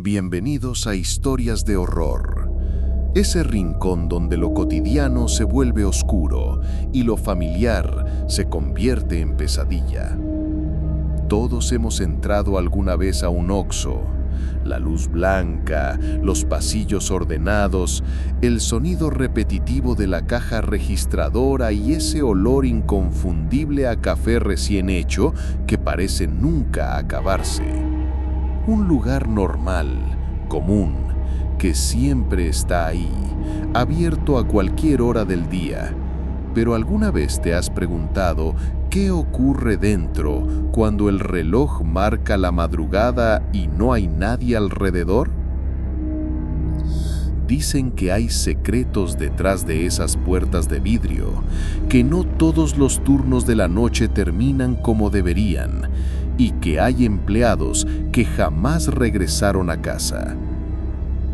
Bienvenidos a Historias de Horror, ese rincón donde lo cotidiano se vuelve oscuro y lo familiar se convierte en pesadilla. Todos hemos entrado alguna vez a un Oxxo. La luz blanca, los pasillos ordenados, el sonido repetitivo de la caja registradora y ese olor inconfundible a café recién hecho que parece nunca acabarse. Un lugar normal, común, que siempre está ahí, abierto a cualquier hora del día. Pero ¿alguna vez te has preguntado qué ocurre dentro cuando el reloj marca la madrugada y no hay nadie alrededor? Dicen que hay secretos detrás de esas puertas de vidrio, que no todos los turnos de la noche terminan como deberían, y que hay empleados que jamás regresaron a casa.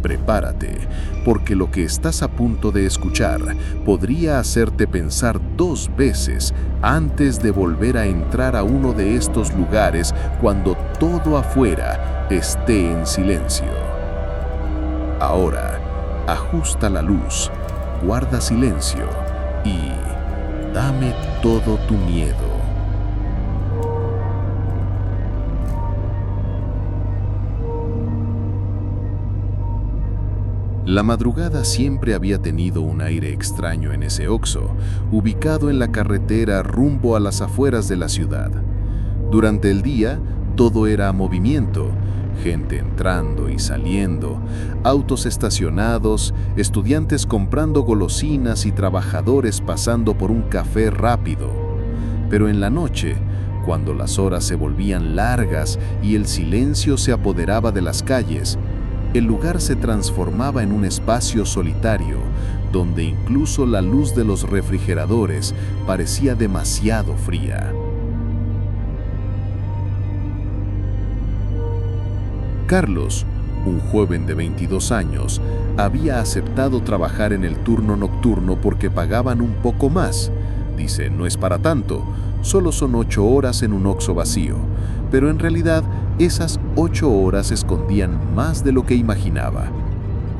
Prepárate, porque lo que estás a punto de escuchar podría hacerte pensar 2 veces antes de volver a entrar a uno de estos lugares cuando todo afuera esté en silencio. Ahora, ajusta la luz, guarda silencio y dame todo tu miedo. La madrugada siempre había tenido un aire extraño en ese Oxxo, ubicado en la carretera rumbo a las afueras de la ciudad. Durante el día, todo era movimiento, gente entrando y saliendo, autos estacionados, estudiantes comprando golosinas y trabajadores pasando por un café rápido. Pero en la noche, cuando las horas se volvían largas y el silencio se apoderaba de las calles, el lugar se transformaba en un espacio solitario, donde incluso la luz de los refrigeradores parecía demasiado fría. Carlos, un joven de 22 años, había aceptado trabajar en el turno nocturno porque pagaban un poco más. Dice, no es para tanto, solo son 8 horas en un Oxxo vacío, pero en realidad esas 8 horas escondían más de lo que imaginaba.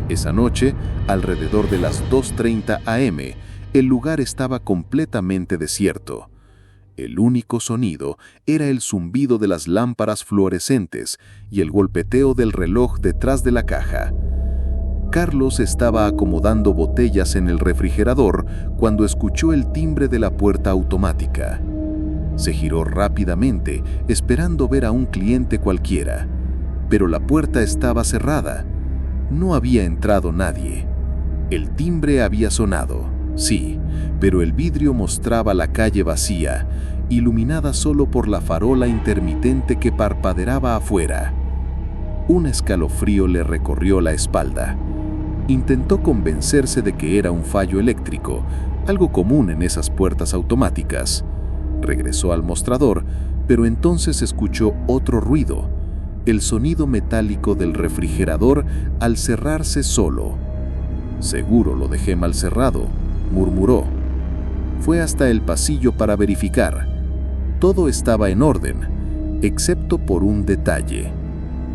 Esa noche, alrededor de las 2:30 a.m., el lugar estaba completamente desierto. El único sonido era el zumbido de las lámparas fluorescentes y el golpeteo del reloj detrás de la caja. Carlos estaba acomodando botellas en el refrigerador cuando escuchó el timbre de la puerta automática. Se giró rápidamente, esperando ver a un cliente cualquiera, pero la puerta estaba cerrada. No había entrado nadie. El timbre había sonado, sí, pero el vidrio mostraba la calle vacía, iluminada solo por la farola intermitente que parpadeaba afuera. Un escalofrío le recorrió la espalda. Intentó convencerse de que era un fallo eléctrico, algo común en esas puertas automáticas. Regresó al mostrador, pero entonces escuchó otro ruido, el sonido metálico del refrigerador al cerrarse solo. «Seguro lo dejé mal cerrado», murmuró. Fue hasta el pasillo para verificar. Todo estaba en orden, excepto por un detalle.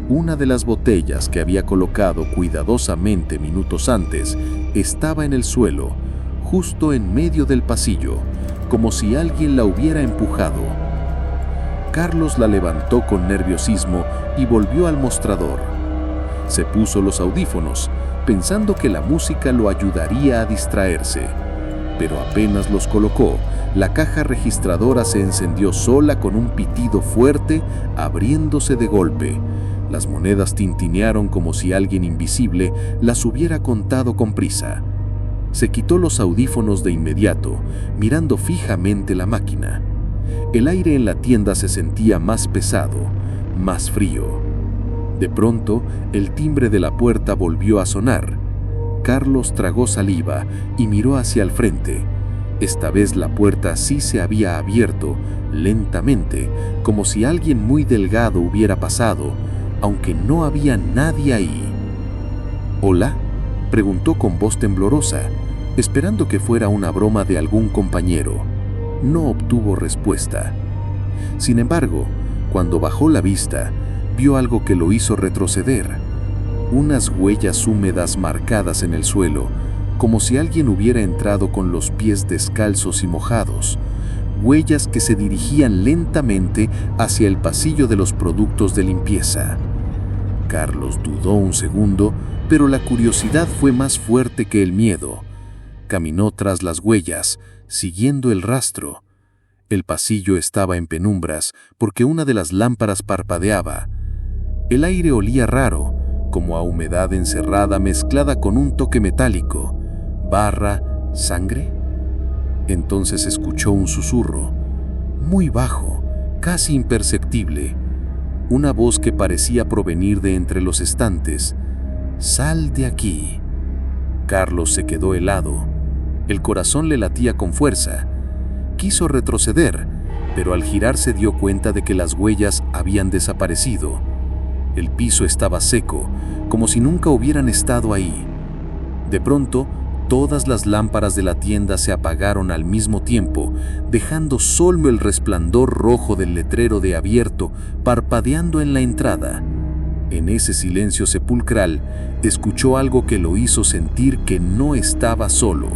Una de las botellas que había colocado cuidadosamente minutos antes estaba en el suelo, justo en medio del pasillo, como si alguien la hubiera empujado. Carlos la levantó con nerviosismo y volvió al mostrador. Se puso los audífonos, pensando que la música lo ayudaría a distraerse. Pero apenas los colocó, la caja registradora se encendió sola con un pitido fuerte, abriéndose de golpe. Las monedas tintinearon como si alguien invisible las hubiera contado con prisa. Se quitó los audífonos de inmediato, mirando fijamente la máquina. El aire en la tienda se sentía más pesado, más frío. De pronto, el timbre de la puerta volvió a sonar. Carlos tragó saliva y miró hacia el frente. Esta vez la puerta sí se había abierto, lentamente, como si alguien muy delgado hubiera pasado, aunque no había nadie ahí. «¿Hola?», preguntó con voz temblorosa, esperando que fuera una broma de algún compañero. No obtuvo respuesta. Sin embargo, cuando bajó la vista, vio algo que lo hizo retroceder. unas huellas húmedas marcadas en el suelo, como si alguien hubiera entrado con los pies descalzos y mojados, huellas que se dirigían lentamente hacia el pasillo de los productos de limpieza. Carlos dudó un segundo, pero la curiosidad fue más fuerte que el miedo. Caminó tras las huellas, siguiendo el rastro. El pasillo estaba en penumbras porque una de las lámparas parpadeaba. El aire olía raro, como a humedad encerrada mezclada con un toque metálico. ¿Barra, sangre? Entonces escuchó un susurro, muy bajo, casi imperceptible. Una voz que parecía provenir de entre los estantes. «Sal de aquí». Carlos se quedó helado. El corazón le latía con fuerza. Quiso retroceder, pero al girar se dio cuenta de que las huellas habían desaparecido. El piso estaba seco, como si nunca hubieran estado ahí. De pronto, todas las lámparas de la tienda se apagaron al mismo tiempo, dejando solo el resplandor rojo del letrero de abierto parpadeando en la entrada. En ese silencio sepulcral, escuchó algo que lo hizo sentir que no estaba solo.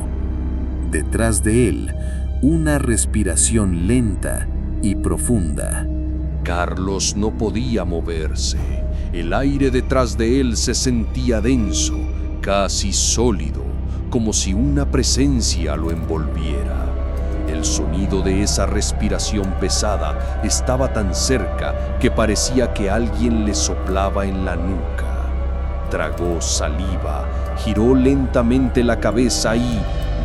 Detrás de él, una respiración lenta y profunda. Carlos no podía moverse. El aire detrás de él se sentía denso, casi sólido, como si una presencia lo envolviera. El sonido de esa respiración pesada estaba tan cerca que parecía que alguien le soplaba en la nuca. Tragó saliva, giró lentamente la cabeza y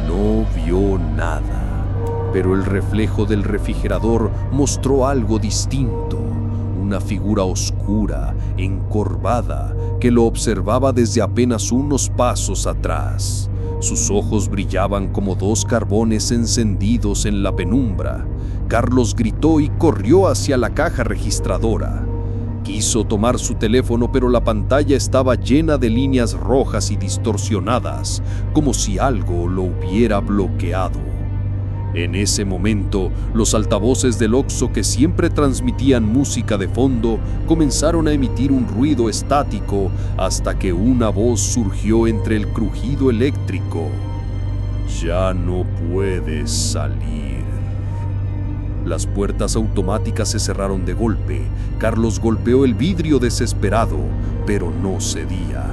no vio nada. Pero el reflejo del refrigerador mostró algo distinto. Una figura oscura, encorvada, que lo observaba desde apenas unos pasos atrás. Sus ojos brillaban como dos carbones encendidos en la penumbra. Carlos gritó y corrió hacia la caja registradora. Quiso tomar su teléfono, pero la pantalla estaba llena de líneas rojas y distorsionadas, como si algo lo hubiera bloqueado. En ese momento, los altavoces del Oxxo que siempre transmitían música de fondo comenzaron a emitir un ruido estático hasta que una voz surgió entre el crujido eléctrico. «Ya no puedes salir». Las puertas automáticas se cerraron de golpe. Carlos golpeó el vidrio desesperado, pero no cedía.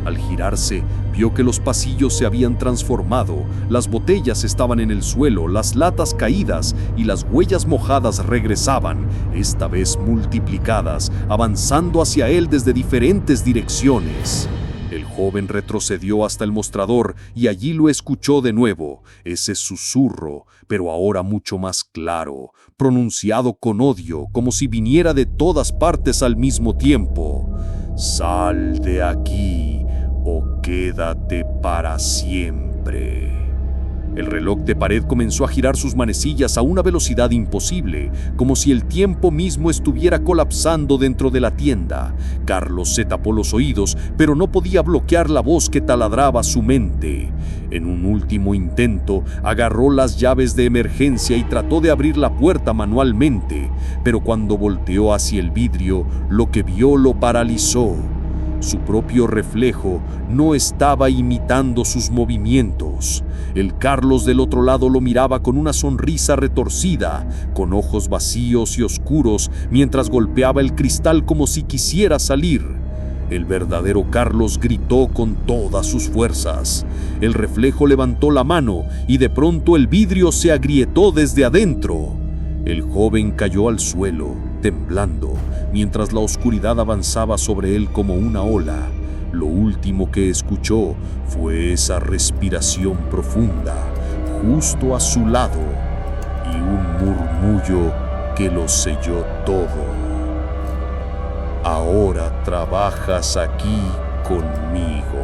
Al girarse, vio que los pasillos se habían transformado, las botellas estaban en el suelo, las latas caídas y las huellas mojadas regresaban, esta vez multiplicadas, avanzando hacia él desde diferentes direcciones. El joven retrocedió hasta el mostrador y allí lo escuchó de nuevo, ese susurro, pero ahora mucho más claro, pronunciado con odio, como si viniera de todas partes al mismo tiempo. «Sal de aquí o quédate para siempre». El reloj de pared comenzó a girar sus manecillas a una velocidad imposible, como si el tiempo mismo estuviera colapsando dentro de la tienda. Carlos se tapó los oídos, pero no podía bloquear la voz que taladraba su mente. En un último intento, agarró las llaves de emergencia y trató de abrir la puerta manualmente, pero cuando volteó hacia el vidrio, lo que vio lo paralizó. Su propio reflejo no estaba imitando sus movimientos. El Carlos del otro lado lo miraba con una sonrisa retorcida, con ojos vacíos y oscuros, mientras golpeaba el cristal como si quisiera salir. El verdadero Carlos gritó con todas sus fuerzas. El reflejo levantó la mano y de pronto el vidrio se agrietó desde adentro. El joven cayó al suelo, temblando, mientras la oscuridad avanzaba sobre él como una ola. Lo último que escuchó fue esa respiración profunda, justo a su lado, y un murmullo que lo selló todo. «Ahora trabajas aquí conmigo».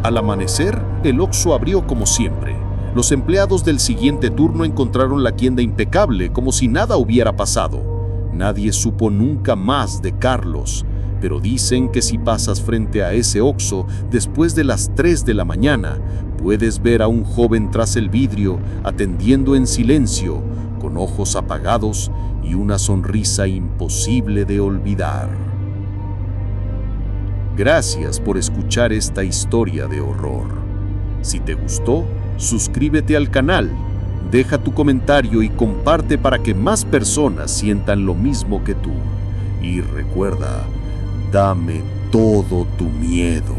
Al amanecer, el Oxxo abrió como siempre. Los empleados del siguiente turno encontraron la tienda impecable, como si nada hubiera pasado. Nadie supo nunca más de Carlos, pero dicen que si pasas frente a ese Oxxo después de las 3 de la mañana, puedes ver a un joven tras el vidrio, atendiendo en silencio, con ojos apagados y una sonrisa imposible de olvidar. Gracias por escuchar esta historia de horror. Si te gustó, suscríbete al canal, deja tu comentario y comparte para que más personas sientan lo mismo que tú. Y recuerda, dame todo tu miedo.